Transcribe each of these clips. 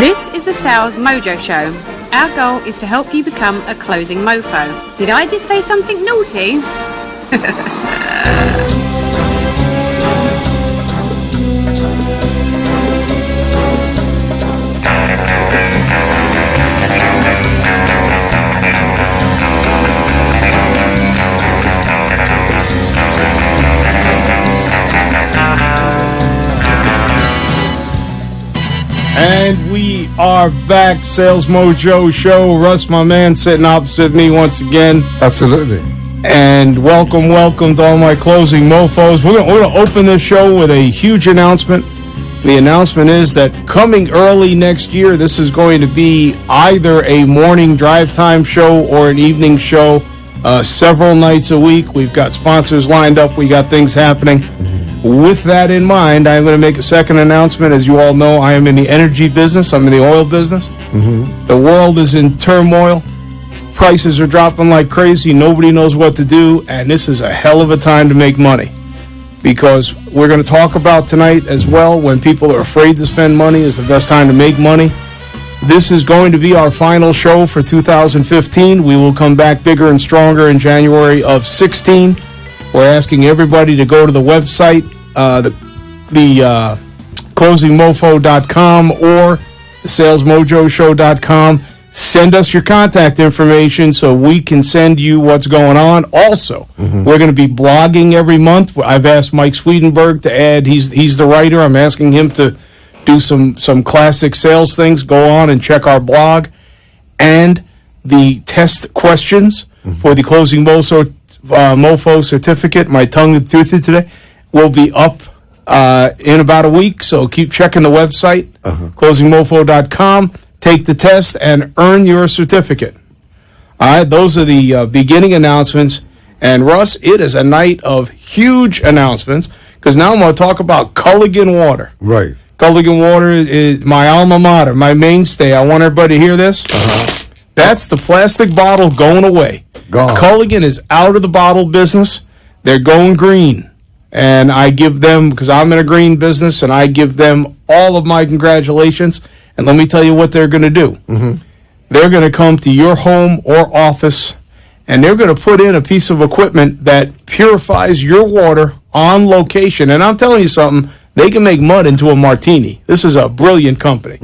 This is the Sales Mojo Show. Our goal is to help you become a closing mofo. Did I just say something naughty? And we are back, Sales Mojo Show. Russ, my man, sitting opposite me once again. Absolutely. And welcome to all my closing mofos. We're going to open this show with a huge announcement. The announcement is that coming early next year, this is going to be either a morning drive time show or an evening show, several nights a week. We've got sponsors lined up. We got things happening. With that in mind, I'm going to make a second announcement. As you all know, I am in the energy business. I'm in the oil business. Mm-hmm. The world is in turmoil. Prices are dropping like crazy. Nobody knows what to do. And this is a hell of a time to make money. Because we're going to talk about tonight as well, when people are afraid to spend money is the best time to make money. This is going to be our final show for 2015. We will come back bigger and stronger in January of 16. We're asking everybody to go to the website, the closingmofo.com or the salesmojoshow.com. Send us your contact information so we can send you what's going on. Also, we're going to be blogging every month. I've asked Mike Swedenberg to add. He's the writer. I'm asking him to do some classic sales things. Go on and check our blog. And the test questions for the Closing Mofo certificate, my tongue is twisted today, will be up in about a week. So keep checking the website, closingmofo.com. Take the test and earn your certificate. All right, those are the beginning announcements. And Russ, it is a night of huge announcements because now I'm going to talk about Culligan Water. Right. Culligan Water is my alma mater, my mainstay. I want everybody to hear this. That's the plastic bottle going away. Gone. Culligan is out of the bottle business. They're going green. And I give them, because I'm in a green business, and I give them all of my congratulations. And let me tell you what they're going to do. They're going to come to your home or office, and they're going to put in a piece of equipment that purifies your water on location. And I'm telling you something, they can make mud into a martini. This is a brilliant company.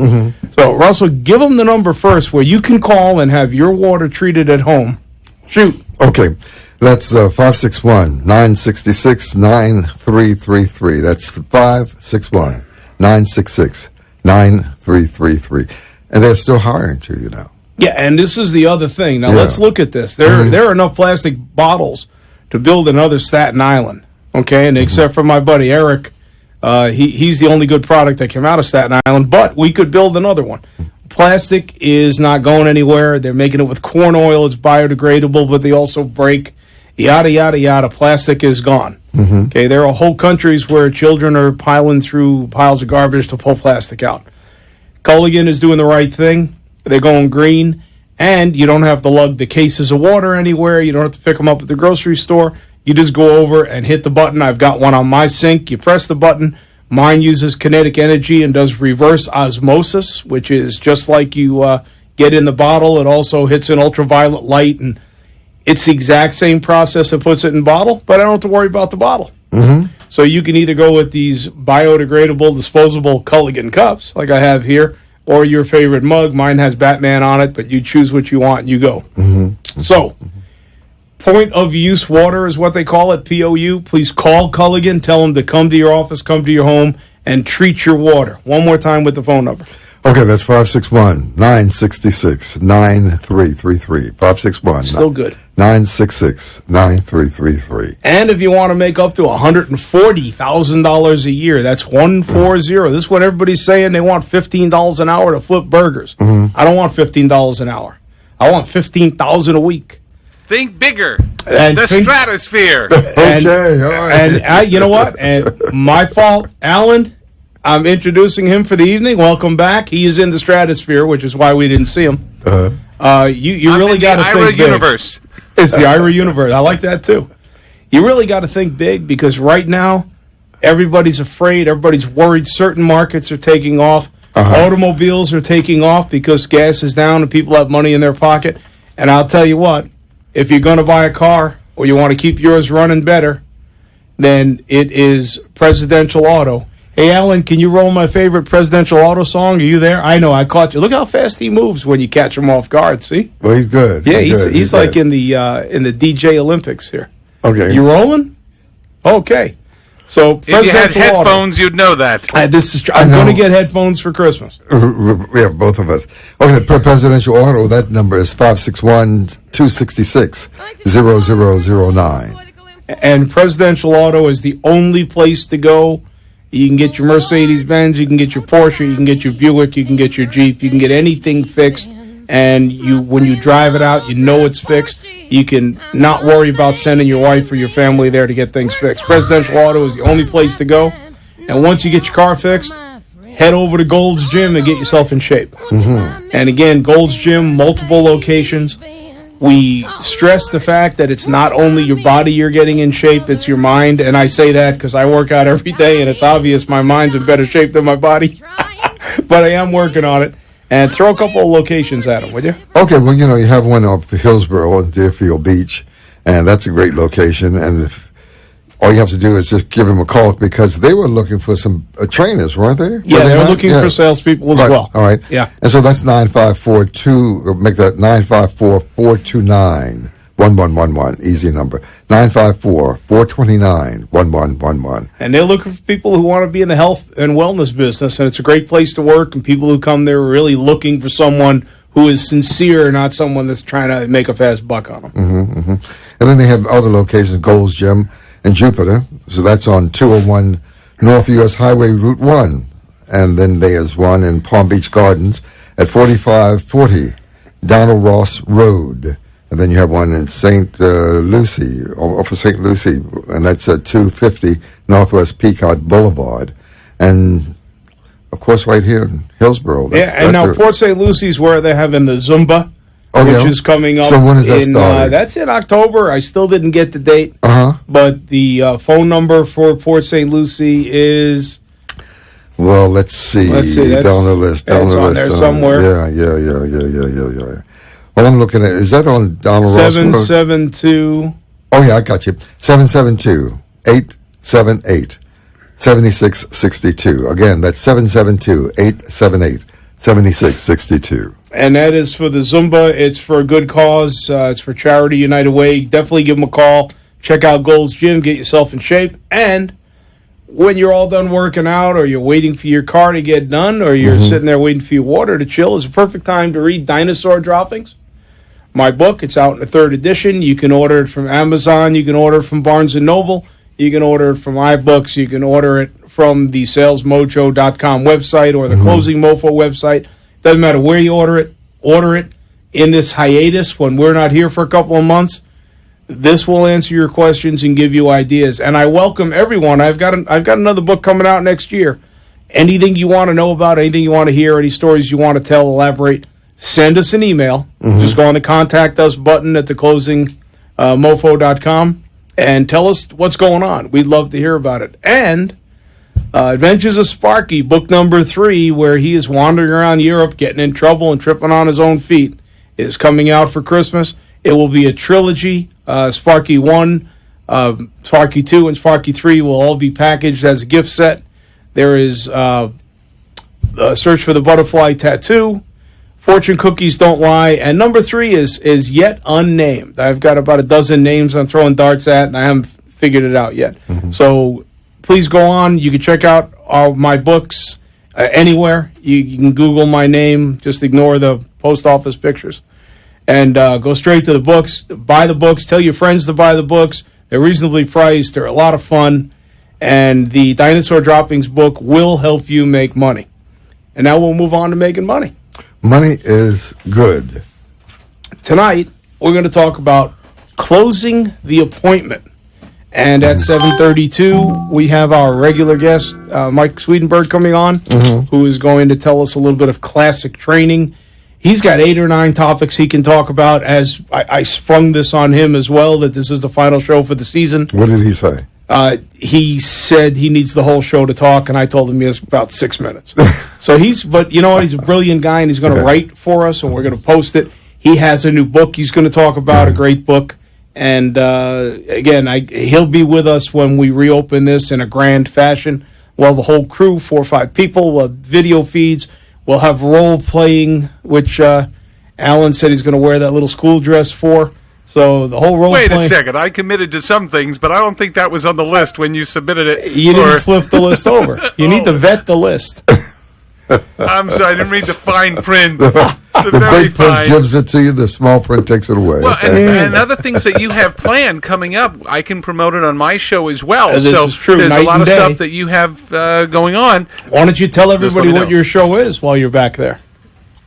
So, Russell, give them the number first where you can call and have your water treated at home. Shoot. Okay. That's 561-966-9333. That's 561-966-9333. And they're still hiring too, you know. Yeah, and this is the other thing. Now, let's look at this. There are enough plastic bottles to build another Staten Island, okay? And except for my buddy Eric, he's the only good product that came out of Staten Island, but we could build another one. Plastic is not going anywhere. They're making it with corn oil. It's biodegradable, but they also break. Yada, yada, yada. Plastic is gone. Okay, there are whole countries where children are piling through piles of garbage to pull plastic out. Culligan is doing the right thing. They're going green, and you don't have to lug the cases of water anywhere. You don't have to pick them up at the grocery store. You just go over and hit the button. I've got one on my sink. You press the button. Mine uses kinetic energy and does reverse osmosis, which is just like you get in the bottle. It also hits an ultraviolet light, and it's the exact same process that puts it in bottle, but I don't have to worry about the bottle. So you can either go with these biodegradable, disposable Culligan cups, like I have here, or your favorite mug. Mine has Batman on it, but you choose what you want and you go. So, point of use water is what they call it, POU. Please call Culligan, tell them to come to your office, come to your home, and treat your water. One more time with the phone number. Okay, that's 561-966-9333. 561. Still good. 966-9333. And if you want to make up to $140,000 a year, that's 140. This is what everybody's saying. They want $15 an hour to flip burgers. I don't want $15 an hour. I want $15,000 a week. Think bigger. The stratosphere. Okay, all right. And you know what? And my fault, Alan. I'm introducing him for the evening. Welcome back. He is in the stratosphere, which is why we didn't see him. You really got to think big. Universe. It's the Ira universe. I like that too. You really got to think big because right now everybody's afraid. Everybody's worried. Certain markets are taking off. Automobiles are taking off because gas is down and people have money in their pocket. And I'll tell you what, if you're going to buy a car or you want to keep yours running better, then it is Presidential Auto. Hey, Alan, can you roll my favorite Presidential Auto song? Are you there? I know, I caught you. Look how fast he moves when you catch him off guard, see? Well, he's good. Yeah, he's like in the DJ Olympics here. Okay. You rolling? Okay. So, if you had headphones, you'd know that. I'm going to get headphones for Christmas. Yeah, both of us. Okay, Presidential Auto, that number is 561-266-0009. And Presidential Auto is the only place to go. You can get your Mercedes-Benz, you can get your Porsche, you can get your Buick, you can get your Jeep, you can get anything fixed. And when you drive it out, you know it's fixed. You can not worry about sending your wife or your family there to get things fixed. Presidential Auto is the only place to go. And once you get your car fixed, head over to Gold's Gym and get yourself in shape. And again, Gold's Gym, multiple locations. We stress the fact that it's not only your body you're getting in shape, it's your mind. And I say that because I work out every day, and it's obvious my mind's in better shape than my body. But I am working on it. And throw a couple of locations at them, would you? Okay, well, you have one off Hillsborough on Deerfield Beach, and that's a great location. And if all you have to do is just give them a call, because they were looking for some trainers, weren't they? Yeah, they were looking for salespeople as well. All right. Yeah. And so that's 9542, make that 954-429-1111, easy number. 954-429-1111. And they're looking for people who want to be in the health and wellness business, and it's a great place to work, and people who come there are really looking for someone who is sincere, not someone that's trying to make a fast buck on them. And then they have other locations, Gold's Gym in Jupiter, so that's on 201 North U.S. Highway Route 1. And then there's one in Palm Beach Gardens at 4540 Donald Ross Road. And then you have one in St. Lucie, off of St. Lucie, and that's at 250 Northwest Pequot Boulevard. And, of course, right here in Hillsborough. Now Port St. Lucie's where they're having the Zumba, which is coming up. So when is that starting? That's in October. I still didn't get the date. But the phone number for Port St. Lucie is... Well, let's see. Down the list. It's on there somewhere. Yeah. Well, I'm looking at, is that on Donald Ross Road? 772. Oh, yeah, I got you. 772-878-7662. Again, that's 772-878-7662. And that is for the Zumba. It's for a good cause. It's for Charity United Way. Definitely give them a call. Check out Gold's Gym. Get yourself in shape. And when you're all done working out, or you're waiting for your car to get done, or you're sitting there waiting for your water to chill, is a perfect time to read Dinosaur Droppings. My book, it's out in the 3rd edition. You can order it from Amazon. You can order it from Barnes & Noble. You can order it from iBooks. You can order it from the salesmojo.com website or the Closing Mofo website. Doesn't matter where you order it. Order it in this hiatus when we're not here for a couple of months. This will answer your questions and give you ideas. And I welcome everyone. I've got another book coming out next year. Anything you want to know about, anything you want to hear, any stories you want to tell, elaborate, send us an email. Just go on the Contact Us button at theclosingmofo.com and tell us what's going on. We'd love to hear about it. And Adventures of Sparky, book number 3, where he is wandering around Europe, getting in trouble and tripping on his own feet, is coming out for Christmas. It will be a trilogy. Sparky 1, Sparky 2, and Sparky 3 will all be packaged as a gift set. There is Search for the Butterfly Tattoo, Fortune Cookies Don't Lie, and number 3 is yet unnamed. I've got about a dozen names I'm throwing darts at, and I haven't figured it out yet. So please go on. You can check out my books anywhere. You can Google my name. Just ignore the post office pictures. And go straight to the books. Buy the books. Tell your friends to buy the books. They're reasonably priced. They're a lot of fun. And the Dinosaur Droppings book will help you make money. And now we'll move on to making money. Money is good. Tonight, we're going to talk about closing the appointment. And at 7:32, we have our regular guest, Mike Swedenberg, coming on, who is going to tell us a little bit of classic training. He's got 8 or 9 topics he can talk about, as I sprung this on him as well, that this is the final show for the season. What did he say? He said he needs the whole show to talk, and I told him he has about 6 minutes. But you know what? He's a brilliant guy, and he's going to write for us, and we're going to post it. He has a new book he's going to talk about, a great book. And again, he'll be with us when we reopen this in a grand fashion. We'll have a whole crew, 4 or 5 people. We'll have video feeds. We'll have role playing, which Alan said he's going to wear that little school dress for. So the whole role Wait playing. a second. I committed to some things, but I don't think that was on the list when you submitted it. You didn't flip the list over. You need to vet the list. I'm sorry, I didn't read the fine print. The very big print fine. gives it to you. The small print takes it away. Well, and other things that you have planned coming up, I can promote it on my show as well. This is true. There's Night a lot and of day. stuff that you have going on. Why don't you tell everybody let me what know. your show is while you're back there?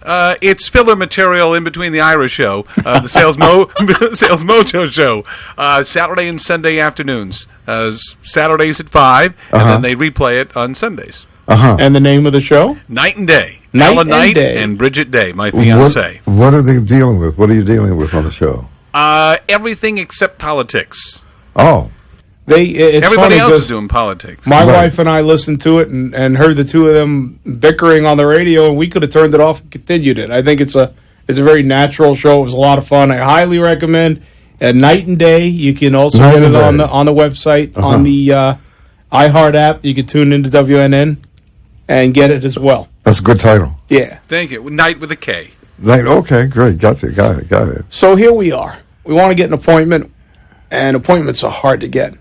It's filler material in between the Ira show, the Sales Mojo show, Saturday and Sunday afternoons. Saturdays at 5, and then they replay it on Sundays. And the name of the show? Night and Day. Night Alan and Knight Day. and Bridget Day, my fiancée. What are they dealing with? What are you dealing with on the show? Everything except politics. Oh, It's Everybody funny else is 'cause doing politics. my Right. wife and I listened to it and heard the two of them bickering on the radio, and we could have turned it off and continued it. I think it's a very natural show. It was a lot of fun. I highly recommend Night and Day. You can also Night get and it Day. on the website, on the iHeart app. You can tune into WNN and get it as well. that's a good title. Yeah. Thank you. Night with a K. Okay, great. Got it. So here we are. We want to get an appointment, and appointments are hard to get.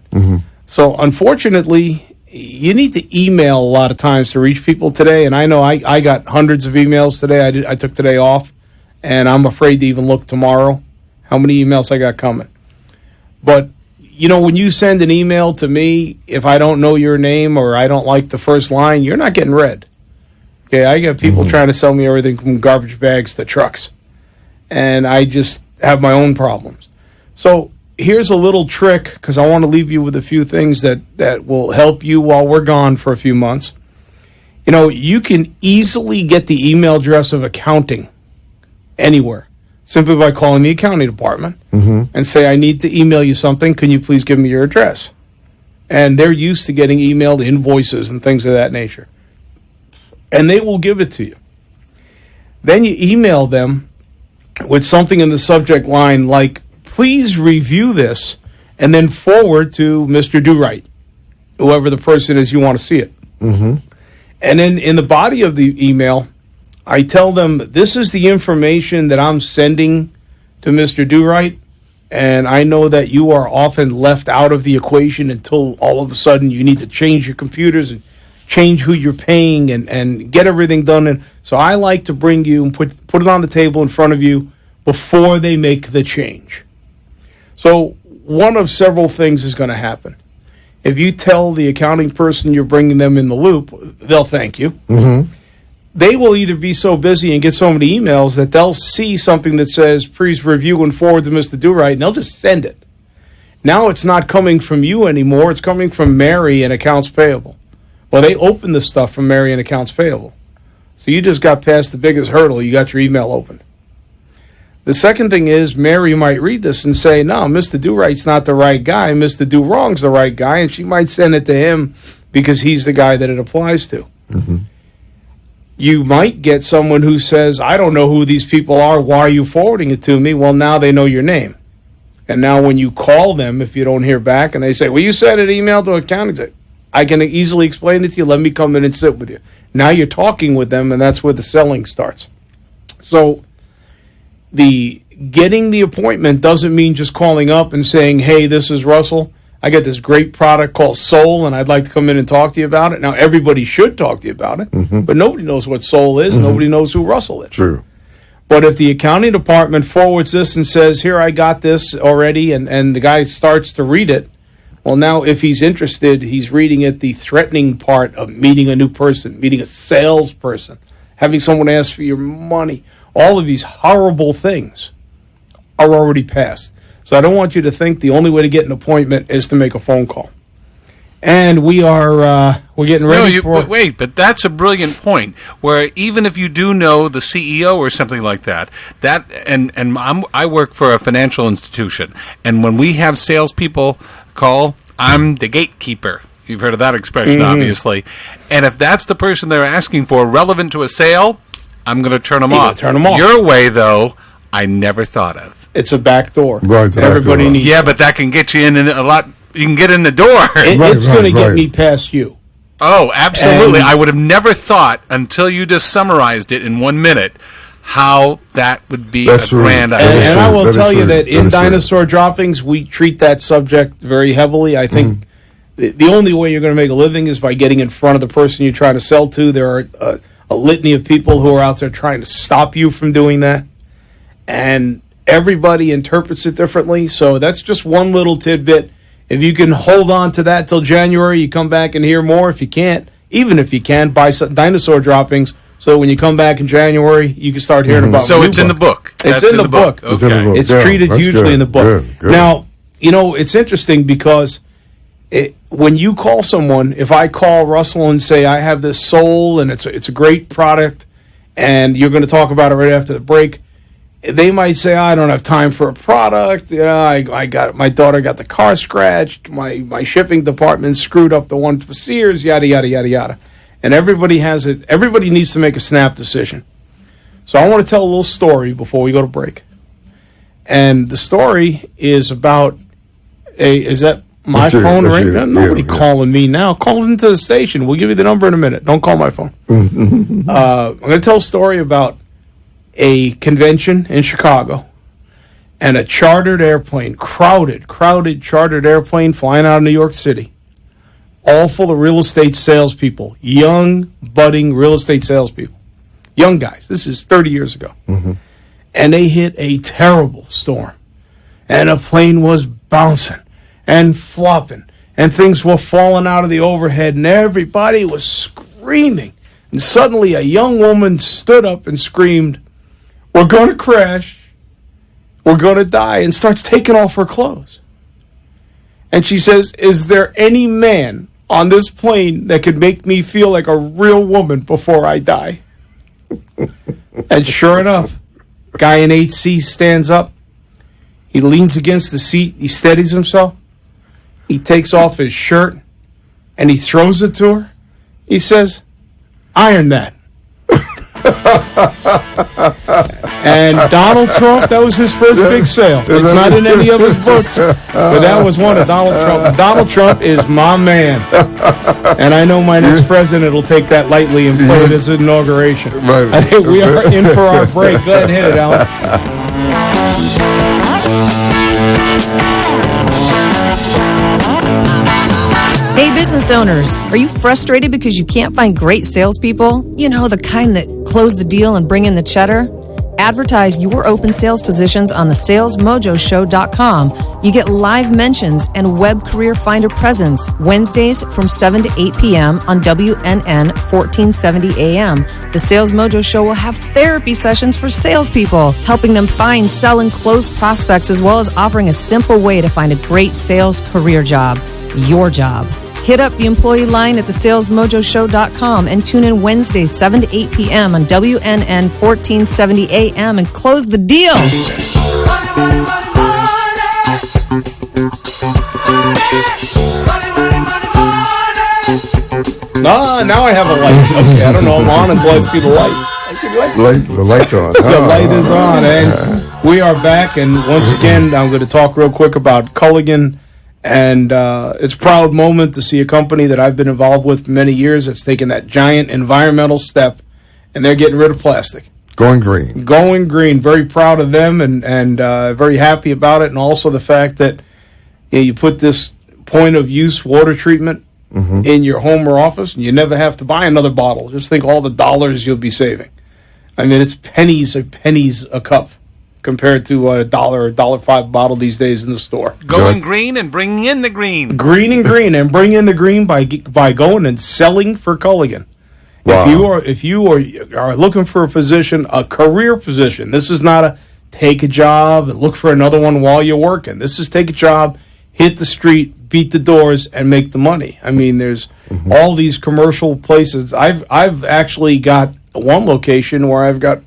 So unfortunately, you need to email a lot of times to reach people today. And I know I got hundreds of emails today. I took today off, and I'm afraid to even look tomorrow how many emails I got coming. But you know, when you send an email to me, if I don't know your name or I don't like the first line, you're not getting read. Okay, I got people trying to sell me everything from garbage bags to trucks, and I just have my own problems. So here's a little trick, because I want to leave you with a few things that will help you while we're gone for a few months. You know, you can easily get the email address of accounting anywhere, simply by calling the accounting department and say, I need to email you something. Can you please give me your address? And they're used to getting emailed invoices and things of that nature. And they will give it to you. Then you email them with something in the subject line like, please review this, and then forward to Mr. Do-Right, whoever the person is you want to see it. And then in the body of the email, I tell them, this is the information that I'm sending to Mr. Do-Right, and I know that you are often left out of the equation until all of a sudden you need to change your computers and change who you're paying and get everything done. And so I like to bring you and put it on the table in front of you before they make the change. So one of several things is going to happen. If you tell the accounting person you're bringing them in the loop, they'll thank you. They will either be so busy and get so many emails that they'll see something that says, please review and forward to Mr. Do-Right, and they'll just send it. Now it's not coming from you anymore. It's coming from Mary and Accounts Payable. Well, they open the stuff from Mary and Accounts Payable. So you just got past the biggest hurdle. You got your email open. The second thing is, Mary might read this and say, no, Mr. Do-Right's not the right guy. Mr. Do-Wrong's the right guy, and she might send it to him because he's the guy that it applies to. You might get someone who says, I don't know who these people are. Why are you forwarding it to me? Well, now they know your name. And now when you call them, if you don't hear back, and they say, well, you sent an email to accounting, I can easily explain it to you. Let me come in and sit with you. Now you're talking with them, and that's where the selling starts. So the getting the appointment doesn't mean just calling up and saying, hey, this is Russell. I got this great product called Soul, and I'd like to come in and talk to you about it. Now, everybody should talk to you about it, but nobody knows what Soul is. Nobody knows who Russell is. True. But if the accounting department forwards this and says, here, I got this already, and the guy starts to read it, well, now, if he's interested, he's reading it, the threatening part of meeting a new person, meeting a salesperson, having someone ask for your money. All of these horrible things are already past. So I don't want you to think the only way to get an appointment is to make a phone call. And we're getting ready for... But that's a brilliant point, where even if you do know the CEO or something like that, I work for a financial institution, and when we have salespeople call, I'm the gatekeeper. You've heard of that expression, obviously. And if that's the person they're asking for, relevant to a sale, I'm going to turn them off. Turn them off. Your way, though, I never thought of. It's a back door. Right, it's a back Everybody door. needs. Yeah, but that can get you in a lot. You can get in the door. It's going to get right. me past you. Oh, absolutely. And- I would have never thought until you just summarized it in 1 minute how that would be That's a true. grand That And, is idea. and true. I will That is tell you true. that That in is true. dinosaur droppings, we treat that subject very heavily. I think the only way you're going to make a living is by getting in front of the person you're trying to sell to. There are a litany of people who are out there trying to stop you from doing that. And everybody interprets it differently. So that's just one little tidbit. If you can hold on to that till January, you come back and hear more. If you can't, even if you can, buy some dinosaur droppings. So when you come back in January, you can start hearing about. So new it's in the book. It's That's in the book. It's in the Okay. book. It's Yeah, treated that's hugely good. in the book. Good. Now, it's interesting because when you call someone, if I call Russell and say I have this soul and it's a great product, and you're going to talk about it right after the break, they might say, I don't have time for a product. I got my daughter got the car scratched. My shipping department screwed up the one for Sears. Yada yada yada yada. And everybody has it. Everybody needs to make a snap decision. So I want to tell a little story before we go to break. And the story is about is that my That's you, phone that's ring? you. Nobody Yeah. calling me now. Call into the station. We'll give you the number in a minute. Don't call my phone. I'm going to tell a story about a convention in Chicago and a chartered airplane, crowded chartered airplane flying out of New York City, all full of real estate salespeople, young, budding real estate salespeople, young guys. This is 30 years ago. And they hit a terrible storm. And a plane was bouncing and flopping, and things were falling out of the overhead, and everybody was screaming. And suddenly a young woman stood up and screamed, "We're going to crash. We're going to die," and starts taking off her clothes. And she says, "Is there any man on this plane that could make me feel like a real woman before I die?" And sure enough, guy in 8C stands up. He leans against the seat. He steadies himself. He takes off his shirt and he throws it to her. He says, "Iron that." And Donald Trump, that was his first big sale. It's not in any of his books, but that was one of Donald Trump. Donald Trump is my man. And I know my next president will take that lightly and play it as an inauguration. Right. I think we are in for our break. Go ahead and hit it, Alan. Hey, business owners, are you frustrated because you can't find great salespeople? You know, the kind that close the deal and bring in the cheddar? Advertise your open sales positions on the salesmojoshow.com. You get live mentions and web career finder presence Wednesdays from 7 to 8 p.m. on WNN 1470 AM. The Sales Mojo Show will have therapy sessions for salespeople, helping them find, sell, and close prospects, as well as offering a simple way to find a great sales career job. Your job. Hit up the employee line at thesalesmojoshow.com and tune in Wednesdays 7 to 8 p.m. on WNN 1470 AM and close the deal. Now I have a light. Okay, I don't know. I'm on until I see the light. The light's on. The light is on, and we are back. And once again, I'm going to talk real quick about Culligan. And it's a proud moment to see a company that I've been involved with for many years that's taken that giant environmental step, and they're getting rid of plastic. Going green. Going green. Very proud of them, and very happy about it. And also the fact that you put this point of use water treatment in your home or office, and you never have to buy another bottle. Just think all the dollars you'll be saving. I mean, it's pennies a cup compared to $1 or $1.05 bottle these days in the store. Going green and bringing in the green. Green and green, and bring in the green by going and selling for Culligan. Wow. If you are looking for a position, a career position, this is not a take a job and look for another one while you're working. This is take a job, hit the street, beat the doors, and make the money. I mean, there's all these commercial places. I've actually got one location where I've got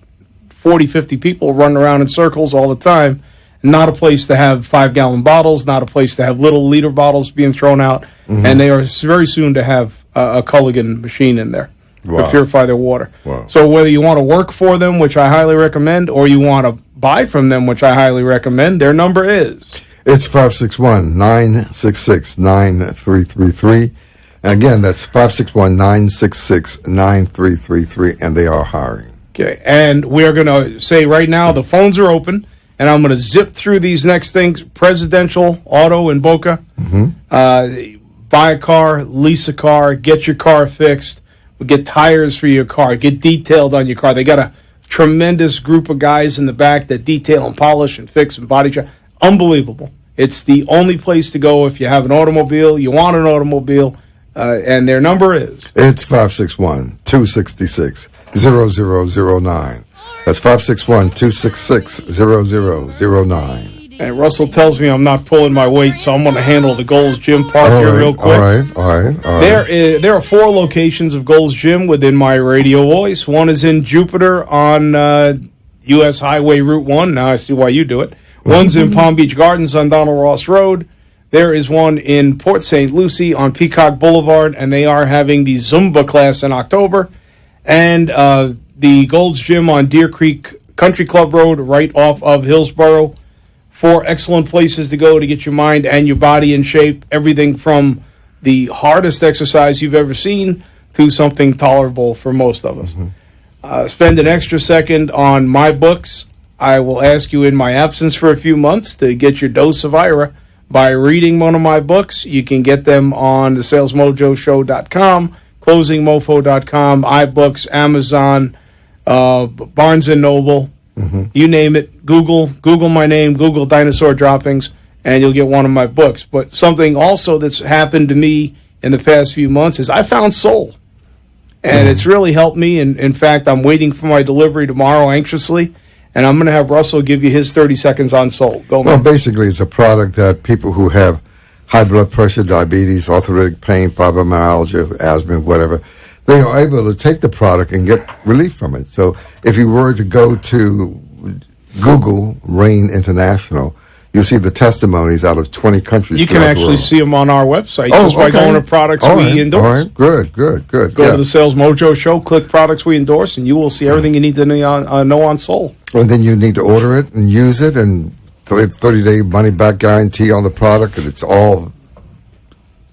40, 50 people running around in circles all the time, not a place to have 5-gallon bottles, not a place to have little liter bottles being thrown out, and they are very soon to have a Culligan machine in there to purify their water. Wow. So whether you want to work for them, which I highly recommend, or you want to buy from them, which I highly recommend, their number is... It's 561-966-9333. Again, that's 561-966-9333, and they are hiring. Okay, and we're going to say right now the phones are open, and I'm going to zip through these next things. Presidential, Auto, in Boca. Buy a car, lease a car, get your car fixed, get tires for your car, get detailed on your car. They got a tremendous group of guys in the back that detail and polish and fix and body shop. Unbelievable. It's the only place to go if you have an automobile, you want an automobile, and their number is? It's 561-266-0009. That's 561-266-0009. And Russell tells me I'm not pulling my weight, so I'm going to handle the Gold's Gym part here real quick. All right. There are 4 locations of Gold's Gym within my radio voice. One is in Jupiter on U.S. Highway Route 1. Now I see why you do it. One's in Palm Beach Gardens on Donald Ross Road. There is one in Port St. Lucie on Peacock Boulevard, and they are having the Zumba class in October. And the Gold's Gym on Deer Creek Country Club Road right off of Hillsborough. 4 excellent places to go to get your mind and your body in shape. Everything from the hardest exercise you've ever seen to something tolerable for most of us. Spend an extra second on my books. I will ask you in my absence for a few months to get your dose of IRA by reading one of my books. You can get them on the salesmojoshow.com, closingmofo.com, iBooks, Amazon, Barnes & Noble. You name it. Google my name, Google dinosaur droppings, and you'll get one of my books. But something also that's happened to me in the past few months is I found soul. And it's really helped me. And in fact, I'm waiting for my delivery tomorrow anxiously. And I'm going to have Russell give you his 30 seconds on soul. Go, man. Well, basically, it's a product that people who have high blood pressure, diabetes, arthritic pain, fibromyalgia, asthma, whatever, they are able to take the product and get relief from it. So if you were to go to Google Rain International, you'll see the testimonies out of 20 countries. You can actually see them on our website just by going to products we endorse. All right, good. Go to the Sales Mojo Show, click products we endorse, and you will see everything you need to know on soul. And then you need to order it and use it, and 30-day money-back guarantee on the product, and it's all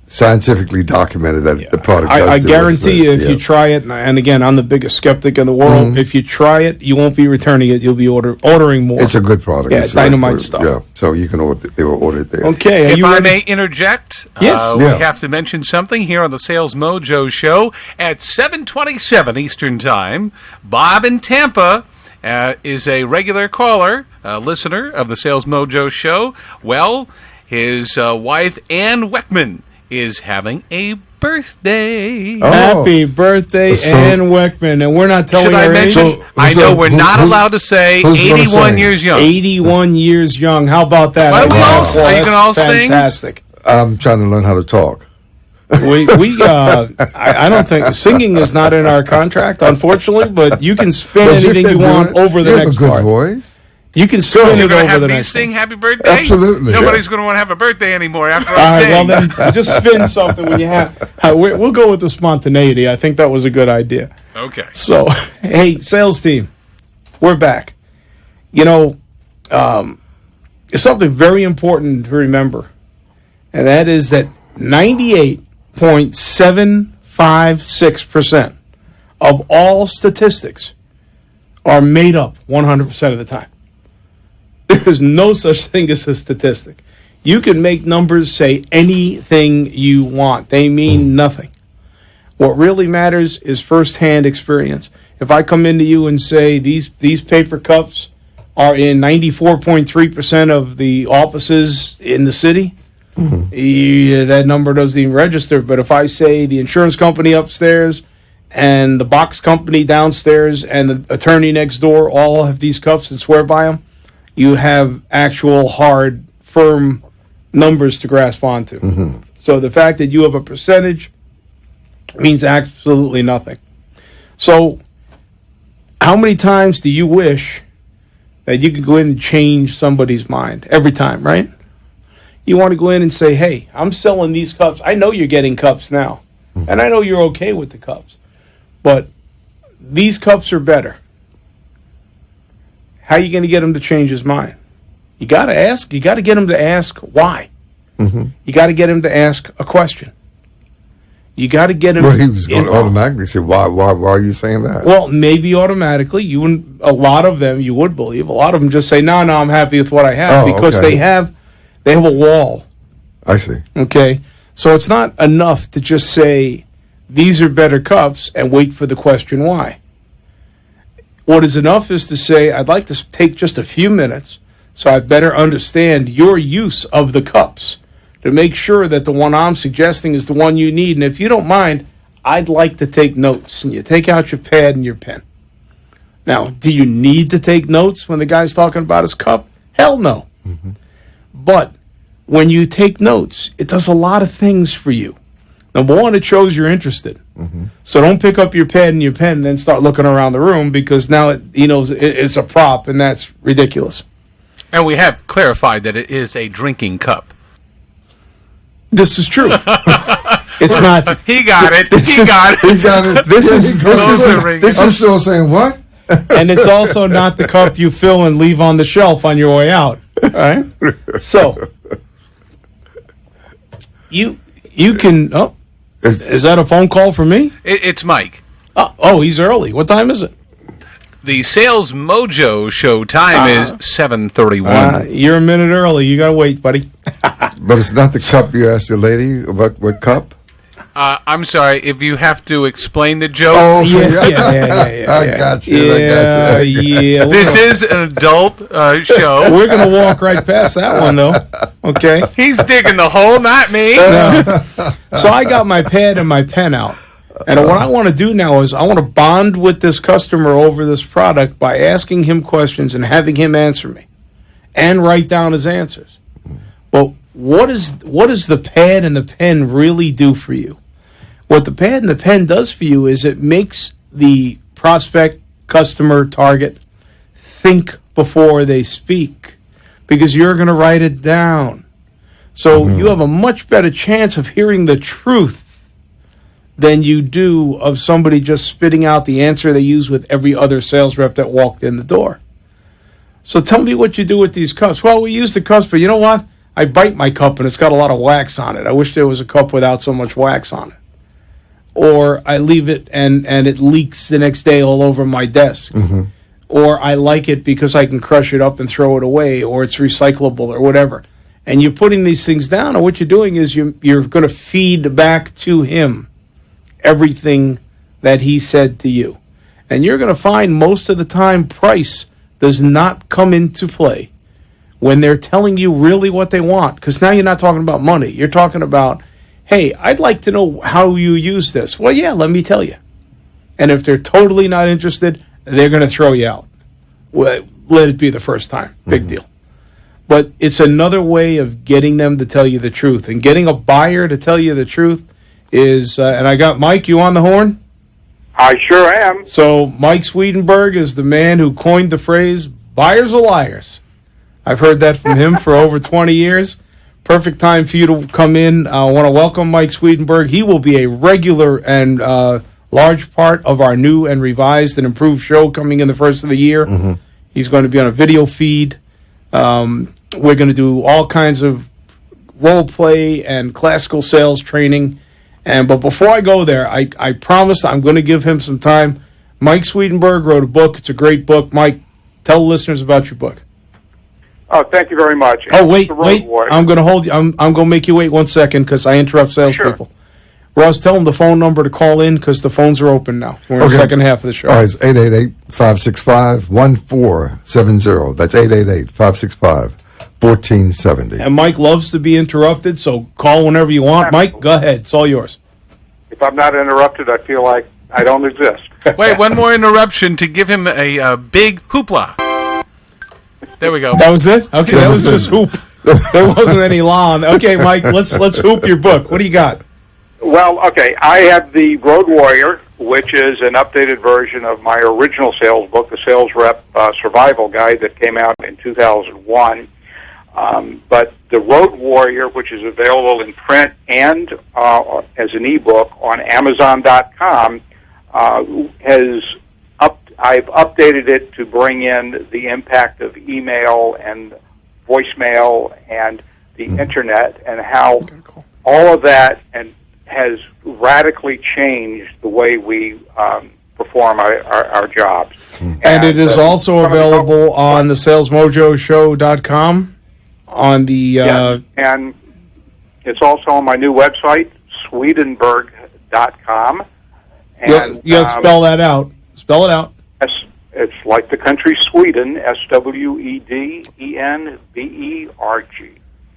scientifically documented that the product does I do guarantee you, if you try it, and again, I'm the biggest skeptic in the world, if you try it, you won't be returning it. You'll be ordering more. It's a good product. Yeah, it's dynamite stuff. Yeah, so you can order. They will order it there. Okay, if I may interject, yes. We have to mention something here on the Sales Mojo Show at 7:27 Eastern Time. Bob in Tampa is a regular caller, listener of the Sales Mojo Show. Well, his wife, Ann Weckman, is having a birthday. Happy birthday, Ann Weckman. And we're not telling Should I her mention? age. I know we're not allowed to say 81 years young. 81 years young. How about that? Why don't we all, you can all sing? Fantastic. I'm trying to learn how to talk. I don't think singing is not in our contract, unfortunately, but you can spin anything you want over the next part. You have a good voice. You can spin it over the next sing one. Happy Birthday? Absolutely. Nobody's going to want to have a birthday anymore after I All sing. right, well, then just spin something when you have. We'll go with the spontaneity. I think that was a good idea. Okay. So, hey, sales team, we're back. You know, it's something very important to remember, and that is that 98.756% of all statistics are made up 100% of the time. There is no such thing as a statistic. You can make numbers say anything you want. They mean nothing. What really matters is firsthand experience. If I come into you and say these paper cups are in 94.3% of the offices in the city, that number doesn't even register. But if I say the insurance company upstairs and the box company downstairs and the attorney next door all have these cups and swear by them, you have actual hard, firm numbers to grasp onto. So the fact that you have a percentage means absolutely nothing. So how many times do you wish that you can go in and change somebody's mind every time, right? You want to go in and say, hey, I'm selling these cups. I know you're getting cups now, and I know you're okay with the cups, but these cups are better. How are you going to get him to change his mind? You got to ask. You got to get him to ask why. You got to get him to ask a question. You got to get him. Well, he was going to automatically say, "Why are you saying that?" Well, maybe automatically. You wouldn't. A lot of them, you would believe. A lot of them just say, "No, I'm happy with what I have," because okay. they have a wall. I see. Okay, so it's not enough to just say these are better cups and wait for the question why. What is enough is to say, I'd like to take just a few minutes so I better understand your use of the cups to make sure that the one I'm suggesting is the one you need. And if you don't mind, I'd like to take notes. And you take out your pad and your pen. Now, do you need to take notes when the guy's talking about his cup? Hell no. But when you take notes, it does a lot of things for you. Number one, it shows you're interested. So don't pick up your pad and your pen and then start looking around the room, because now it's a prop, and that's ridiculous. And we have clarified that it is a drinking cup. This is true. It's not. He got it. He got it. I'm still saying what? And it's also not the cup you fill and leave on the shelf on your way out. All right? So you can. Oh, is that a phone call for me? It's Mike. Oh, he's early. What time is it? The Sales Mojo show time is 7:31. You're a minute early. You gotta wait, buddy. But it's not the cup you asked the lady about. What cup? I'm sorry if you have to explain the joke. Oh, Yeah. I got you. Yeah. This is an adult show. We're gonna walk right past that one, though. Okay. He's digging the hole, not me. So I got my pad and my pen out. And what I want to do now is I want to bond with this customer over this product by asking him questions and having him answer me and write down his answers. But what does the pad and the pen really do for you? What the pad and the pen does for you is it makes the prospect, customer, target think before they speak, because you're going to write it down. So you have a much better chance of hearing the truth than you do of somebody just spitting out the answer they use with every other sales rep that walked in the door. So tell me what you do with these cups. Well, we use the cups, but you know what? I bite my cup and it's got a lot of wax on it. I wish there was a cup without so much wax on it. Or I leave it and it leaks the next day all over my desk. Or I like it because I can crush it up and throw it away, or it's recyclable or whatever. And you're putting these things down, and what you're doing is you're going to feed back to him everything that he said to you. And you're going to find most of the time price does not come into play when they're telling you really what they want. Because now you're not talking about money. You're talking about, hey, I'd like to know how you use this. Well, yeah, let me tell you. And if they're totally not interested, they're going to throw you out. Well, let it be the first time. Big deal. But it's another way of getting them to tell you the truth. And getting a buyer to tell you the truth is, and I got Mike, you on the horn? I sure am. So Mike Swedenberg is the man who coined the phrase, buyers are liars. I've heard that from him for over 20 years. Perfect time for you to come in. I want to welcome Mike Swedenberg. He will be a regular and large part of our new and revised and improved show coming in the first of the year. He's going to be on a video feed. We're going to do all kinds of role play and classical sales training. But before I go there, I promise I'm going to give him some time. Mike Swedenberg wrote a book. It's a great book. Mike, tell the listeners about your book. Oh, thank you very much. Oh, wait. I'm going to hold you. I'm going to make you wait 1 second because I interrupt salespeople. Sure. Ross, tell them the phone number to call in because the phones are open now. We're in the second half of the show. All right, it's 888-565-1470. That's 888-565-1470. And Mike loves to be interrupted, so call whenever you want. Mike, go ahead. It's all yours. If I'm not interrupted, I feel like I don't exist. Wait, one more interruption to give him a big hoopla. There we go. That was it? Okay, that was just hoop. There wasn't any la on. Okay, Mike, let's hoop your book. What do you got? Well, okay, I have the Road Warrior, which is an updated version of my original sales book, the Sales Rep Survival Guide that came out in 2001. But the Road Warrior, which is available in print and as an ebook on Amazon.com, I've updated it to bring in the impact of email and voicemail and the internet, and how all of that has radically changed the way we perform our jobs. And it is also available on the SalesMojoShow.com. On the yes, and it's also on my new website, Swedenborg.com. And you spell that out. Spell it out. It's like the country Sweden, Swedenberg.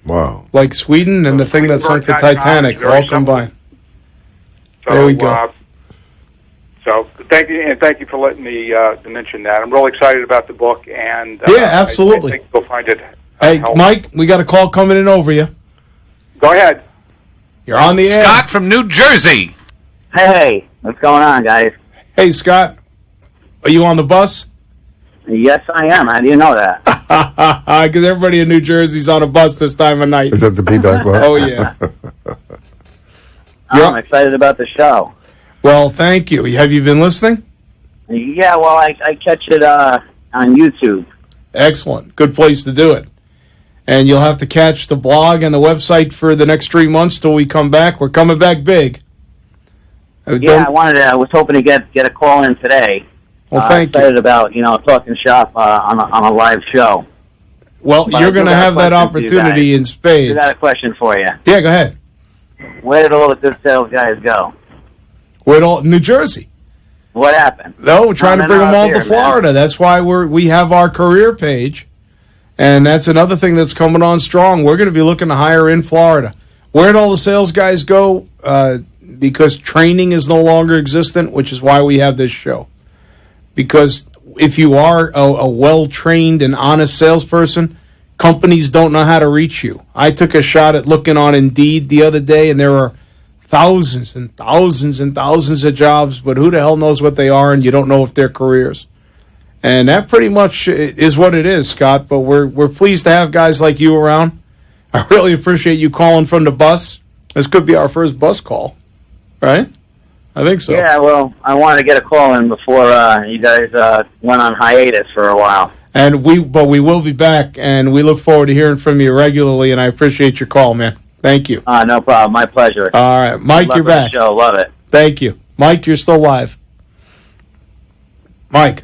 Wow. Like Sweden and the thing that sunk the Titanic, all combined. So, there we go. So thank you, and thank you for letting me mention that. I'm really excited about the book, and yeah, absolutely. I think you'll find it. Hey, Mike, we got a call coming in over you. Go ahead. You're on the air. Scott from New Jersey. Hey, what's going on, guys? Hey, Scott. Are you on the bus? Yes, I am. How do you know that? Because everybody in New Jersey's on a bus this time of night. Is that the feedback bus? Oh, yeah. I'm excited about the show. Well, thank you. Have you been listening? Yeah, well, I catch it on YouTube. Excellent. Good place to do it. And you'll have to catch the blog and the website for the next 3 months till we come back. We're coming back big. Yeah, I was hoping to get a call in today. Well, thank you. Excited about talking shop on a live show. Well, But you're going to have that opportunity in spades. I got a question for you. Yeah, go ahead. Where did all the good sales guys go? New Jersey. What happened? No, we're trying to bring them all to man. Florida. That's why we have our career page, and that's another thing that's coming on strong. We're going to be looking to hire in Florida. Where'd all the sales guys go? Because training is no longer existent, which is why we have this show. Because if you are a well-trained and honest salesperson, companies don't know how to reach you. I took a shot at looking on Indeed the other day, and there are thousands and thousands and thousands of jobs, but who the hell knows what they are, and you don't know if they're careers. And that pretty much is what it is, Scott, but we're pleased to have guys like you around. I really appreciate you calling from the bus. This could be our first bus call, right? I think so. Yeah, well, I wanted to get a call in before you guys went on hiatus for a while. But we will be back, and we look forward to hearing from you regularly, and I appreciate your call, man. Thank you. No problem. My pleasure. All right. Mike, you're back. The show. Love it. Thank you. Mike, you're still live. Mike.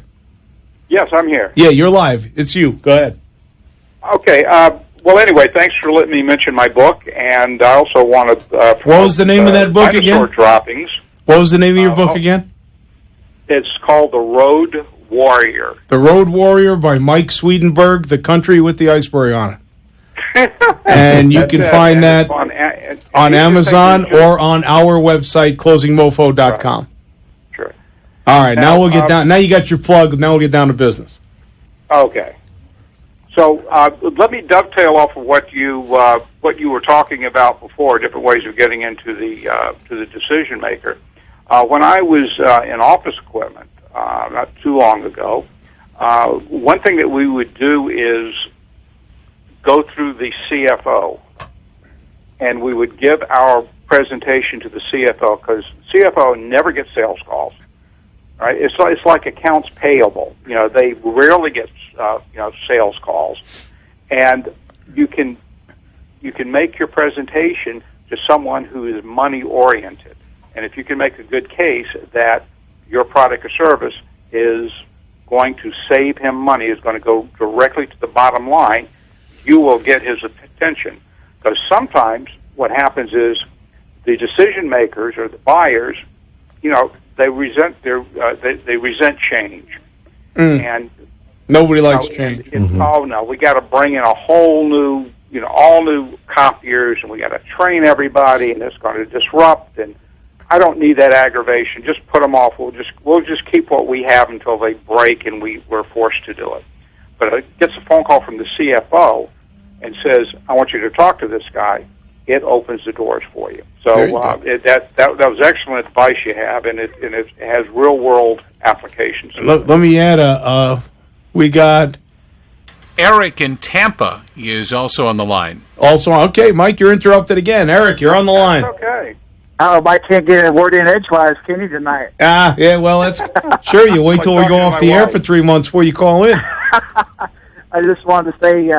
Yes, I'm here. Yeah, you're live. It's you. Go ahead. Okay. Well, anyway, thanks for letting me mention my book, and I also want to... what was the name of that book dinosaur again? droppings. What was the name of your book again? It's called The Road Warrior. The Road Warrior by Mike Swedenberg, The Country with the Iceberg on it. And you can find that on Amazon or on our website, closingmofo.com. Sure. All right, now we'll get down. Now you got your plug. Now we'll get down to business. Okay. So let me dovetail off of what you were talking about before, different ways of getting into the decision maker. When I was in office equipment not too long ago, one thing that we would do is go through the CFO, and we would give our presentation to the CFO, because CFO never gets sales calls. Right? It's like accounts payable. They rarely get sales calls, and you can make your presentation to someone who is money oriented, and if you can make a good case that your product or service is going to save him money, is going to go directly to the bottom line, you will get his attention. Because sometimes what happens is the decision makers or the buyers, they resent they resent change, and nobody likes change. Oh no, we got to bring in a whole new, all new copiers, and we got to train everybody, and it's going to disrupt. And I don't need that aggravation. Just put them off. We'll just keep what we have until they break, and we're forced to do it. But it gets a phone call from the CFO and says, "I want you to talk to this guy." it opens the doors for you. There you So go. that was excellent advice you have, and it has real world applications. Let me add we got Eric in Tampa is also on the line. also, okay, Mike, you're interrupted again. Eric, you're on the line. Okay. Oh, Mike can't get a word in edgewise, can he, tonight? Yeah, well, that's sure. You wait till we go off the air for 3 months before you call in. I just wanted to say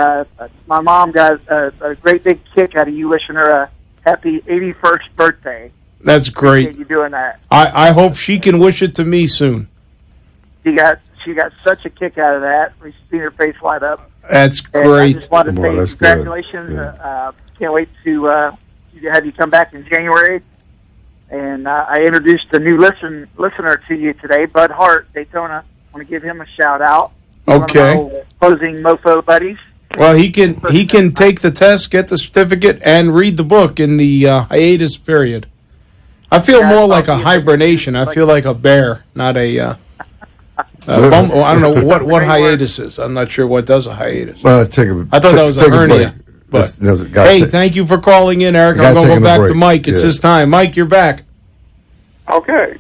my mom got a great big kick out of you wishing her a happy 81st birthday. That's great. Appreciate you doing that. I hope she can wish it to me soon. She got such a kick out of that. We've seen her face light up. That's And I great. just wanted to Boy, say that's congratulations. good. Yeah. Can't wait to have you come back in January. And I introduced a new listener to you today, Bud Hart, Daytona. I want to give him a shout out. He's Okay. one of my old Closing Mofo buddies. Well, he can take the test, get the certificate, and read the book in the hiatus period. I feel Yeah, more like a I'll be- hibernation. I feel like a bear, not a bum. I don't know what hiatus is. I'm not sure what does a hiatus. Take a, I thought that was a hernia. But hey, hey, thank you for calling in, Eric. Gotta I'm going to take go him a back to break. Mike. It's Yeah. his time. Mike, you're back. Okay.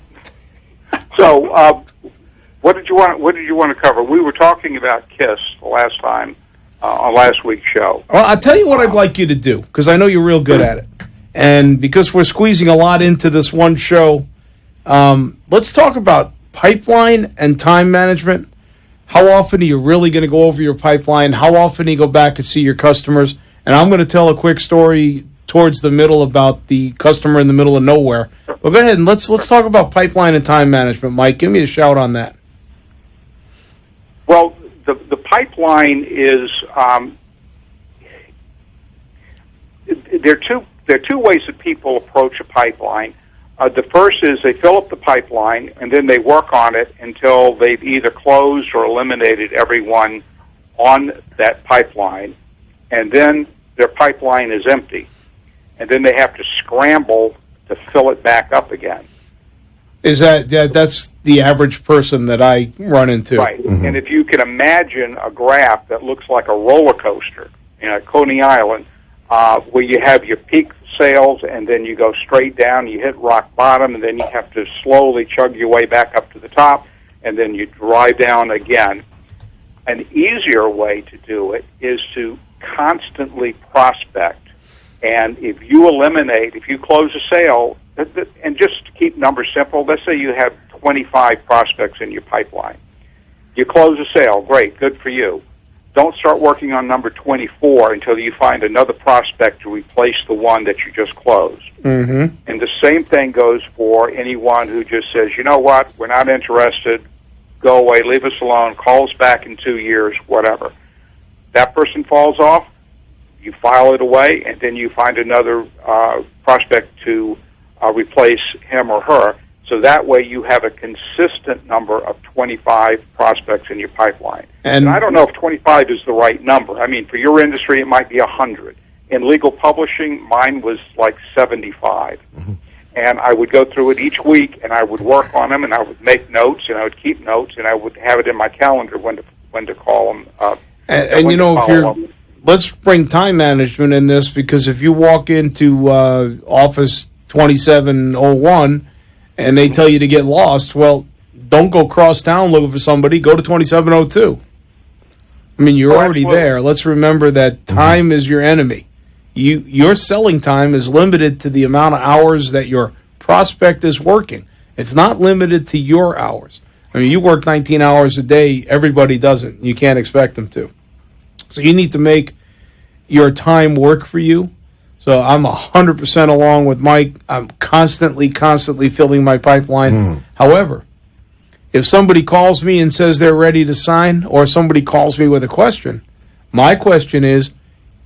So, what did you want to cover? We were talking about KISS the last time on last week's show. Well, I'll tell you what I'd like you to do, because I know you're real good at it. And because we're squeezing a lot into this one show, let's talk about pipeline and time management. How often are you really going to go over your pipeline? How often do you go back and see your customers? And I'm going to tell a quick story towards the middle about the customer in the middle of nowhere. But go ahead and let's talk about pipeline and time management, Mike. Give me a shout on that. Well, the pipeline is there are two ways that people approach a pipeline. The first is they fill up the pipeline and then they work on it until they've either closed or eliminated everyone on that pipeline, and then their pipeline is empty, and then they have to scramble to fill it back up again. Is that's the average person that I run into? Right. And if you can imagine a graph that looks like a roller coaster, at Coney Island, where you have your peak sales and then you go straight down, you hit rock bottom, and then you have to slowly chug your way back up to the top, and then you drive down again. An easier way to do it is to constantly prospect. And if you close a sale, and just to keep numbers simple, let's say you have 25 prospects in your pipeline. You close a sale, great, good for you. Don't start working on number 24 until you find another prospect to replace the one that you just closed. Mm-hmm. And the same thing goes for anyone who just says, you know what, we're not interested, go away, leave us alone, call us back in 2 years, whatever. That person falls off, you file it away, and then you find another prospect to replace him or her. So that way you have a consistent number of 25 prospects in your pipeline. And I don't know if 25 is the right number. I mean, for your industry, it might be 100. In legal publishing, mine was like 75. Mm-hmm. And I would go through it each week, and I would work on them, and I would make notes, and I would keep notes, and I would have it in my calendar when to call them. And you know, let's bring time management in this, because if you walk into Office 2701 and they tell you to get lost, well, don't go cross town looking for somebody. Go to 2702. I mean, you're already there. Let's remember that time is your enemy. Your selling time is limited to the amount of hours that your prospect is working. It's not limited to your hours. I mean, you work 19 hours a day. Everybody doesn't. You can't expect them to. So you need to make your time work for you. So I'm 100% along with Mike. I'm constantly filling my pipeline. However, if somebody calls me and says they're ready to sign, or somebody calls me with a question, my question is,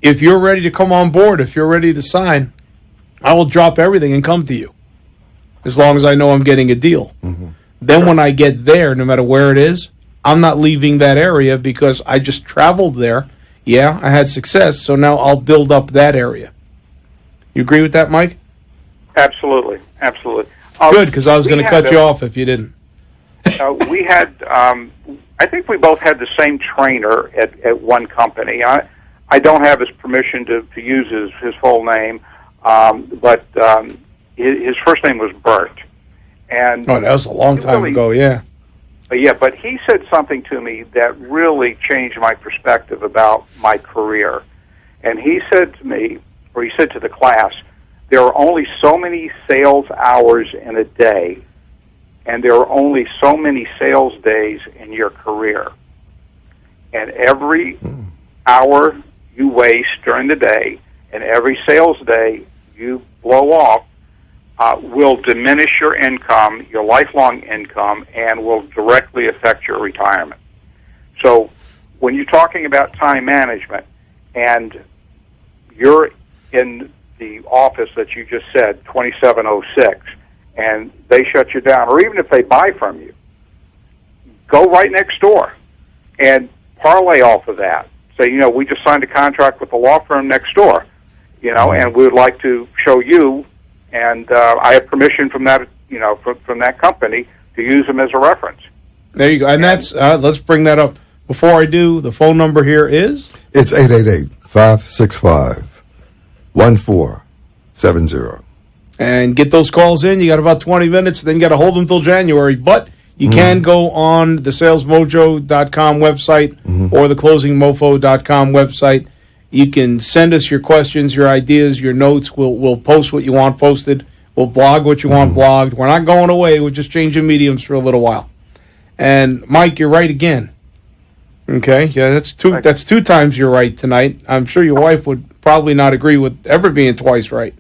if you're ready to come on board, if you're ready to sign, I will drop everything and come to you, as long as I know I'm getting a deal. Mm-hmm. Then when I get there, no matter where it is, I'm not leaving that area because I just traveled there. Yeah, I had success, so now I'll build up that area. You agree with that, Mike? Absolutely. Good, because I was going to cut you off if you didn't. We had, I think we both had the same trainer at one company. I don't have his permission to use his full name, but his first name was Bert. And that was a long time ago, yeah. Yeah, but he said something to me that really changed my perspective about my career. And he said to me, or he said to the class, there are only so many sales hours in a day, and there are only so many sales days in your career. And every hour you waste during the day and every sales day you blow off will diminish your income, your lifelong income, and will directly affect your retirement. So when you're talking about time management and you're in the office that you just said, 2706, and they shut you down, or even if they buy from you, go right next door and parlay off of that. Say, we just signed a contract with the law firm next door, and we would like to show you, and I have permission from that, from that company to use them as a reference. There you go. And that's, let's bring that up. Before I do, the phone number here is? It's 888-565-1470. And get those calls in. You got about 20 minutes, then you got to hold them till January. But you can go on the salesmojo.com website or the closingmofo.com website. You can send us your questions, your ideas, your notes. We'll post what you want posted. We'll blog what you want blogged. We're not going away. We're just changing mediums for a little while. And, Mike, you're right again. Okay? Yeah, that's two times you're right tonight. I'm sure your wife would probably not agree with ever being twice right.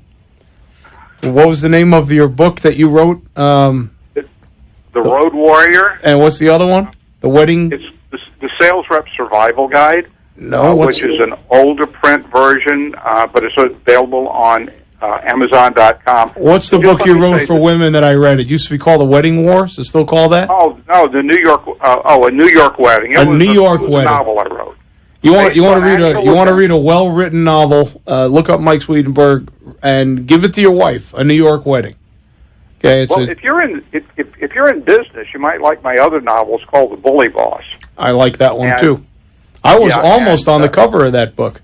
What was the name of your book that you wrote? The Road Warrior. And what's the other one? The Wedding? It's the Sales Rep Survival Guide. No, which is an older print version, but it's available on Amazon.com. What's the book you wrote for women that I read? It used to be called The Wedding Wars. Is it still called that? Oh no, the New York. A New York Wedding. It was New York Wedding. Novel I wrote. You want to read a well-written novel? Look up Mike Swedenberg and give it to your wife. A New York Wedding. Okay. If you're in business, you might like my other novels called The Bully Boss. I like that one too. I was almost on the cover of that book.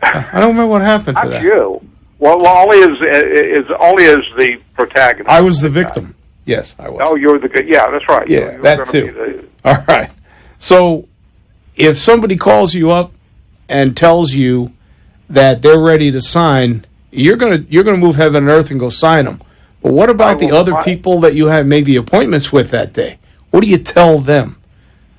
I don't remember what happened to that. You. Well, only as the protagonist. I was the victim. Yes, I was. Oh, you're the good. Yeah, that's right. Yeah, that too. All right. So, if somebody calls you up and tells you that they're ready to sign, you're gonna move heaven and earth and go sign them. But what about the other people that you have maybe appointments with that day? What do you tell them?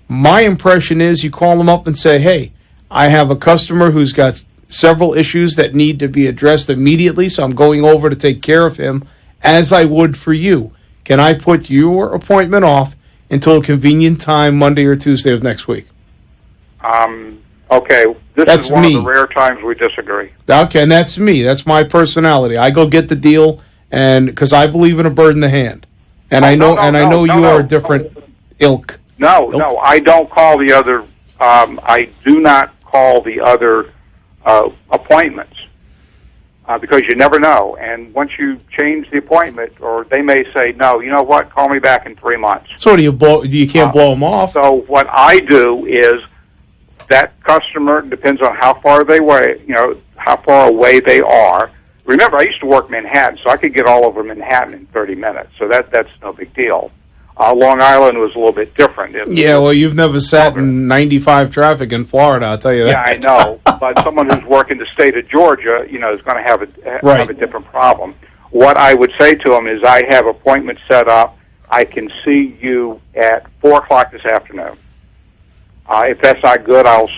My impression is you call them up and say, hey, I have a customer who's got several issues that need to be addressed immediately, so I'm going over to take care of him as I would for you. Can I put your appointment off until a convenient time, Monday or Tuesday of next week? Okay. This is one me. of the rare times we disagree. Okay, and that's me. That's my personality. I go get the deal, and because I believe in a bird in the hand. And I know you are a different ilk. No, I don't call the other. I do not call the other appointments because you never know. And once you change the appointment, or they may say, "No, you know what? Call me back in 3 months." So do you blow? You can't blow them off. So what I do is that customer depends on how far they weigh. How far away they are. Remember, I used to work Manhattan, so I could get all over Manhattan in 30 minutes. So that's no big deal. Long Island was a little bit different. Well, you've never sat in 95 traffic in Florida, I'll tell you that. Yeah, I know. But someone who's working the state of Georgia, is going to have a different problem. What I would say to them is I have appointments set up. I can see you at 4 o'clock this afternoon. If that's not good, I'll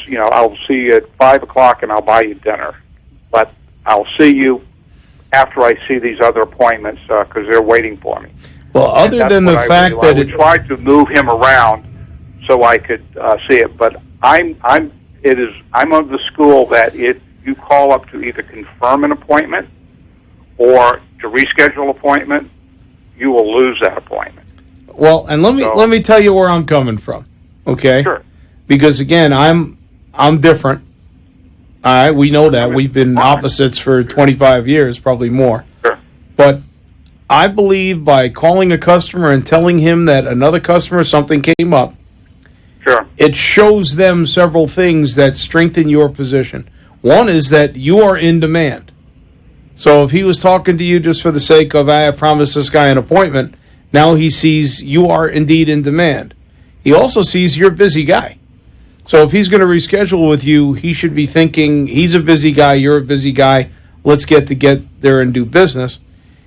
see you at 5 o'clock and I'll buy you dinner. But I'll see you after I see these other appointments because they're waiting for me. Well, other than the fact that I would try to move him around so I could see it, but I'm of the school that if you call up to either confirm an appointment or to reschedule an appointment, you will lose that appointment. Well, and let me tell you where I'm coming from, okay? Sure. Because again, I'm different. All right, we know that we've been opposites for 25 years, probably more. Sure. But I believe by calling a customer and telling him that another customer, something came up, sure, it shows them several things that strengthen your position. One is that you are in demand. So if he was talking to you just for the sake of, I promised this guy an appointment, now he sees you are indeed in demand. He also sees you're a busy guy. So if he's going to reschedule with you, he should be thinking he's a busy guy, you're a busy guy, let's get there and do business.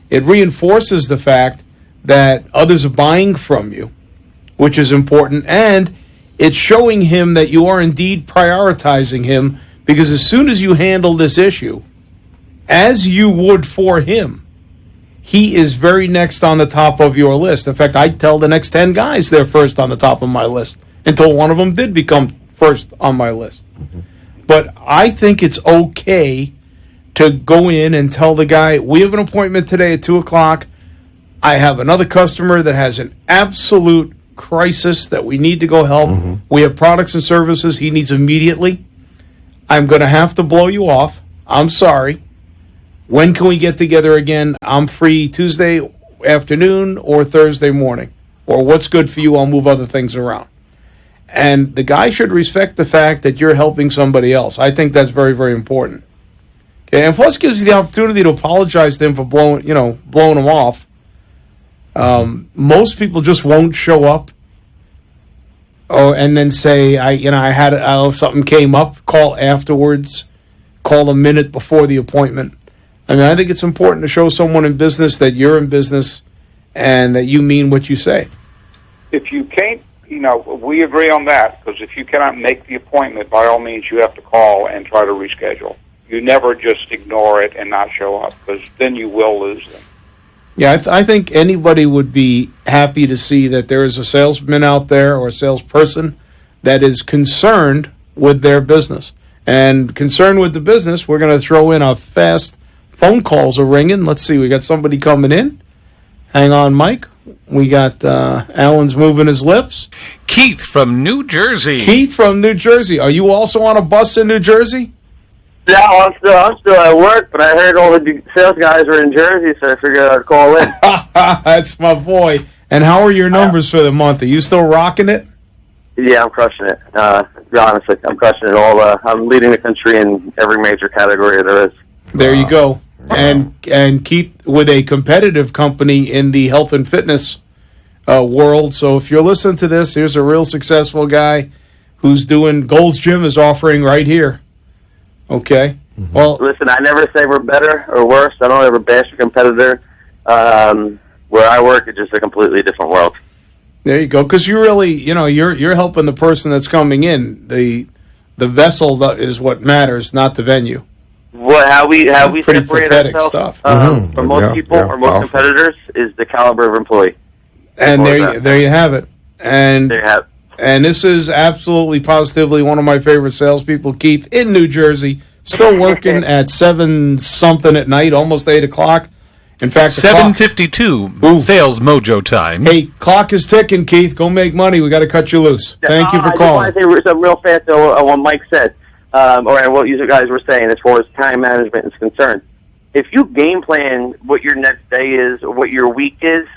It reinforces the fact that others are buying from you, which is important, and it's showing him that you are indeed prioritizing him, because as soon as you handle this issue, as you would for him, he is very next on the top of your list. In fact, I tell the next 10 guys they're first on the top of my list until one of them did become first on my list. Mm-hmm. But I think it's okay to go in and tell the guy, we have an appointment today at 2 o'clock. I have another customer that has an absolute crisis that we need to go help. Mm-hmm. We have products and services he needs immediately. I'm going to have to blow you off. I'm sorry. When can we get together again? I'm free Tuesday afternoon or Thursday morning. Or what's good for you, I'll move other things around. And the guy should respect the fact that you're helping somebody else. I think that's very, very important. Okay, and plus gives you the opportunity to apologize to him for blowing him off. Most people just won't show up. Oh, and then say, something came up, call afterwards, call a minute before the appointment. I mean, I think it's important to show someone in business that you're in business and that you mean what you say. If you can't, we agree on that, because if you cannot make the appointment, by all means, you have to call and try to reschedule. You never just ignore it and not show up, because then you will lose them. Yeah, I think anybody would be happy to see that there is a salesman out there or a salesperson that is concerned with their business. And concerned with the business, we're going to throw in a fast phone calls are ringing. Let's see, we got somebody coming in. Hang on, Mike. We got Alan's moving his lips. Keith from New Jersey. Keith from New Jersey. Are you also on a bus in New Jersey? Yeah, I'm still at work, but I heard all the sales guys were in Jersey, so I figured I'd call in. That's my boy. And how are your numbers for the month? Are you still rocking it? Yeah, I'm crushing it. Honestly, I'm crushing it all. I'm leading the country in every major category there is. There you go. And keep with a competitive company in the health and fitness world. So if you're listening to this, here's a real successful guy who's doing Gold's Gym is offering right here. Okay. Mm-hmm. Well, listen, I never say we're better or worse. I don't ever bash a competitor. Where I work, it's just a completely different world. There you go. Because you really, you're helping the person that's coming in. The vessel is what matters, not the venue. How we separate ourselves from most people or most powerful competitors is the caliber of employee. And there you have it. And there you have it. And this is absolutely positively one of my favorite salespeople, Keith, in New Jersey, still working at 7-something at night, almost 8 o'clock. In fact, 7:52 Sales Mojo time. Hey, clock is ticking, Keith. Go make money. We got to cut you loose. Thank you for calling. I just want to say something real fast on what Mike said, or what you guys were saying as far as time management is concerned. If you game plan what your next day is or what your week is,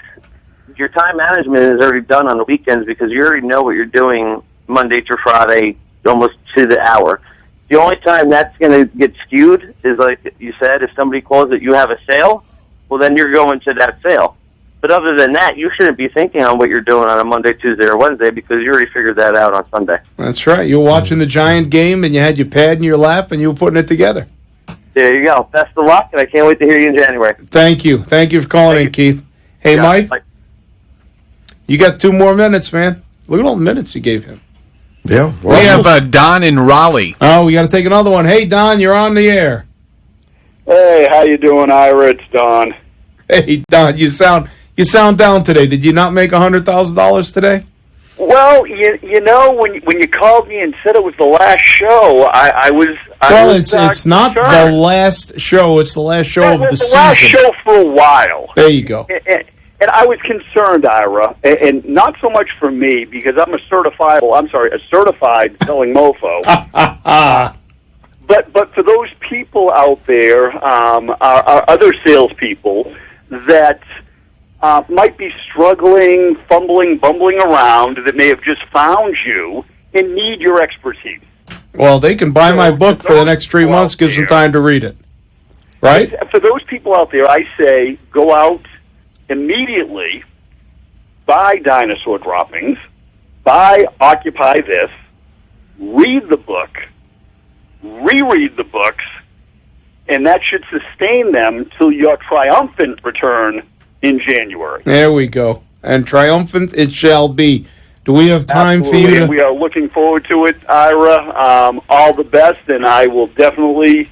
your time management is already done on the weekends, because you already know what you're doing Monday through Friday, almost to the hour. The only time that's going to get skewed is, like you said, if somebody calls that you have a sale, well, then you're going to that sale. But other than that, you shouldn't be thinking on what you're doing on a Monday, Tuesday, or Wednesday, because you already figured that out on Sunday. That's right. You were watching the Giant game, and you had your pad in your lap, and you were putting it together. There you go. Best of luck, and I can't wait to hear you in January. Thank you. Thank you for calling in, Keith. Hey, Mike. You got 2 more minutes, man. Look at all the minutes you gave him. Yeah. Well, we have Don in Raleigh. Oh, we got to take another one. Hey, Don, you're on the air. Hey, how you doing, Ira? It's Don. Hey, Don, you sound down today. Did you not make $100,000 today? Well, you know, when you called me and said it was the last show, I was. It's not the last show. It's the last show of the season. The last show for a while. There you go. And I was concerned, Ira, and not so much for me, because I'm a certified selling mofo. But for those people out there, our other salespeople that might be struggling, fumbling, bumbling around, that may have just found you and need your expertise. Well, they can buy my book for the next 3 months. Gives them time to read it. right? For those people out there, I say go out immediately, buy dinosaur droppings, buy Occupy This, read the book, reread the books, and that should sustain them till your triumphant return in January. There we go. And triumphant it shall be. Do we have time Absolutely. for you to... We are looking forward to it, Ira. All the best, and I will definitely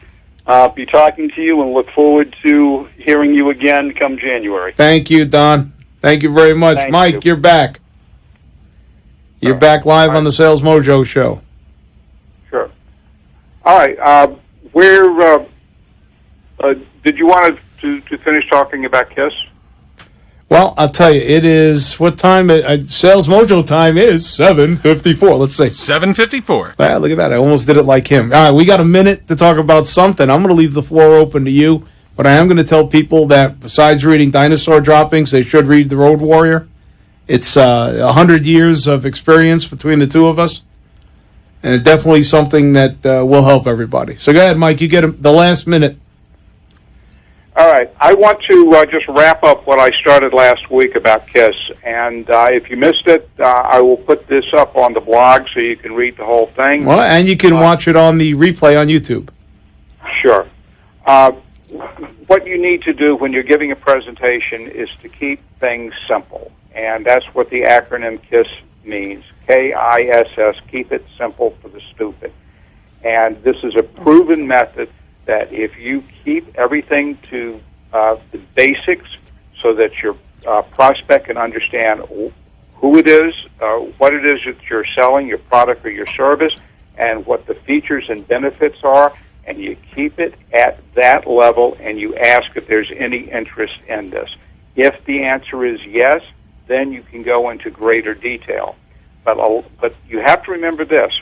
be talking to you and look forward to hearing you again come January. Thank you, Don. Thank you very much. Thank Mike, you. you're back. You're back live on the Sales Mojo Show. Sure. All right. Where did you want to finish talking about KISS? Well, I'll tell you, it is, what time, Sales Mojo time is 7:54, let's say. 7:54. Wow, look at that. I almost did it like him. All right, we got a minute to talk about something. I'm going to leave the floor open to you, but I am going to tell people that besides reading Dinosaur Droppings, they should read The Road Warrior. It's 100 years of experience between the two of us, and definitely something that will help everybody. So go ahead, Mike. You get the last minute. All right. I want to just wrap up what I started last week about KISS. And if you missed it, I will put this up on the blog so you can read the whole thing. Well, and you can watch it on the replay on YouTube. Sure. What you need to do when you're giving a presentation is to keep things simple. And that's what the acronym KISS means. KISS, keep it simple for the stupid. And this is a proven method that if you keep everything to the basics so that your prospect can understand who it is, what it is that you're selling, your product or your service, and what the features and benefits are, and you keep it at that level and you ask if there's any interest in this. If the answer is yes, then you can go into greater detail. But you have to remember this.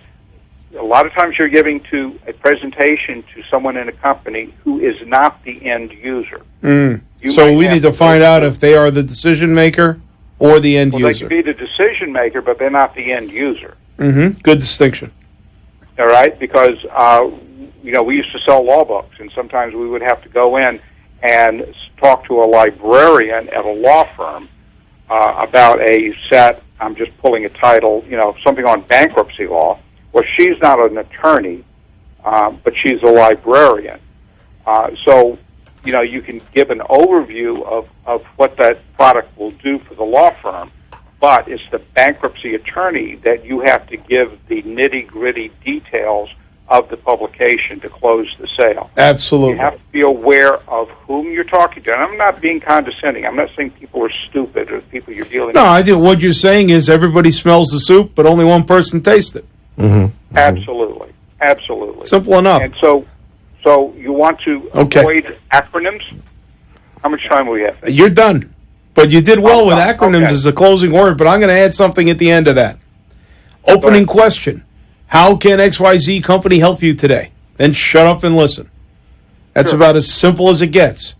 A lot of times you're giving to a presentation to someone in a company who is not the end user. So we need to find out if they are the decision maker or the end user. They user. can be the decision maker, but they're not the end user. Good distinction. All right, because we used to sell law books, and sometimes we would have to go in and talk to a librarian at a law firm about a set. I'm just pulling a title, something on bankruptcy law. Well, she's not an attorney, but she's a librarian. So, you can give an overview of what that product will do for the law firm, but it's the bankruptcy attorney that you have to give the nitty-gritty details of the publication to close the sale. Absolutely. You have to be aware of whom you're talking to. And I'm not being condescending. I'm not saying people are stupid or people you're dealing with. No, I think what you're saying is everybody smells the soup, but only one person tastes it. Absolutely. Simple enough. And so you want to avoid acronyms? How much time do we have? You're done. But you did well with acronyms as a closing word, but I'm going to add something at the end of that. Opening question. How can XYZ company help you today? Then shut up and listen. That's about as simple as it gets.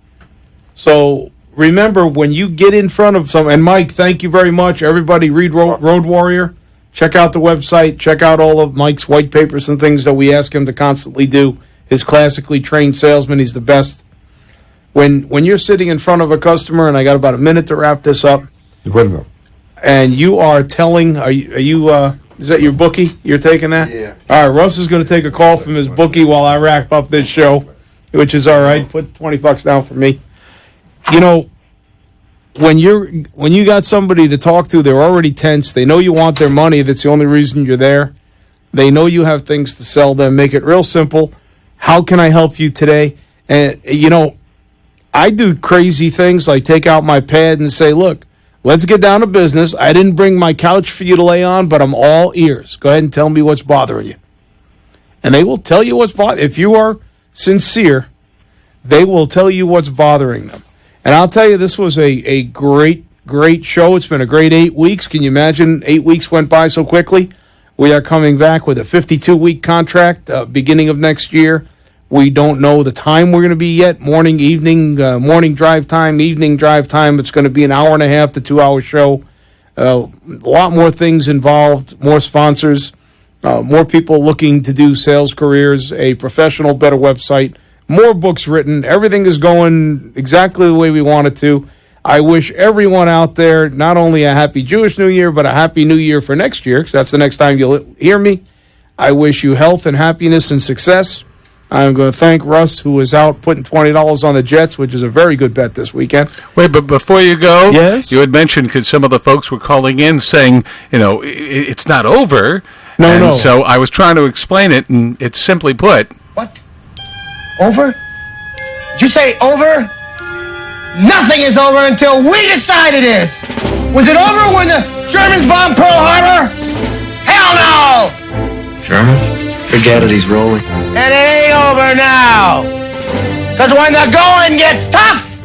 So remember, when you get in front of someone, and Mike, thank you very much. Everybody read Road Warrior. Check out the website. Check out all of Mike's white papers and things that we ask him to constantly do. His classically trained salesman, he's the best. When you're sitting in front of a customer, and I got about a minute to wrap this up, Wait a minute. and you are telling, are you is that your bookie? You're taking that? Yeah. All right, Russ is going to take a call from his bookie while I wrap up this show, which is all right. Put $20 down for me. When you got somebody to talk to, they're already tense. They know you want their money. That's the only reason you're there. They know you have things to sell them. Make it real simple. How can I help you today? And, I do crazy things like take out my pad and say, look, let's get down to business. I didn't bring my couch for you to lay on, but I'm all ears. Go ahead and tell me what's bothering you. And they will tell you what's bothering. If you are sincere, they will tell you what's bothering them. And I'll tell you, this was a great, great show. It's been a great 8 weeks. Can you imagine 8 weeks went by so quickly? We are coming back with a 52-week contract beginning of next year. We don't know the time we're going to be yet. Morning, evening, morning drive time, evening drive time. It's going to be an hour and a half to 2 hour show. A lot more things involved, more sponsors, more people looking to do sales careers, a professional, better website, more books written. Everything is going exactly the way we want it to. I wish everyone out there not only a happy Jewish New Year, but a happy New Year for next year, because that's the next time you'll hear me. I wish you health and happiness and success. I'm going to thank Russ, who was out putting $20 on the Jets, which is a very good bet this weekend. Wait, but before you go, yes? You had mentioned because some of the folks were calling in saying, it's not over. No. So I was trying to explain it, and it's simply put. What? Over? Did you say over? Nothing is over until we decide it is. Was it over when the Germans bombed Pearl Harbor? Hell no! Germans? Forget it, he's rolling. And it ain't over now. Because when the going gets tough,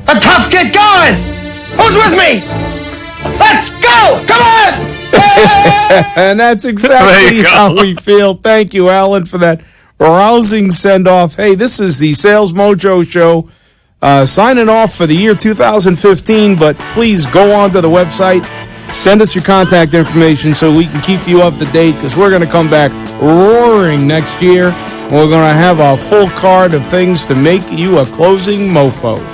the tough get going. Who's with me? Let's go! Come on! And that's exactly how we feel. Thank you, Alan, for that rousing send-off. Hey, this is the Sales Mojo Show. Signing off for the year 2015, but please go on to the website, send us your contact information so we can keep you up to date, because we're going to come back roaring next year. We're going to have a full card of things to make you a closing mofo.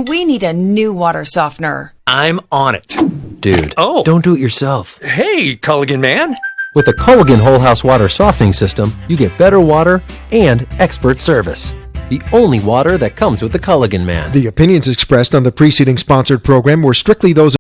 We need a new water softener. I'm on it. Dude, don't do it yourself. Hey, Culligan man. With the Culligan Whole House Water Softening System, you get better water and expert service. The only water that comes with the Culligan man. The opinions expressed on the preceding sponsored program were strictly those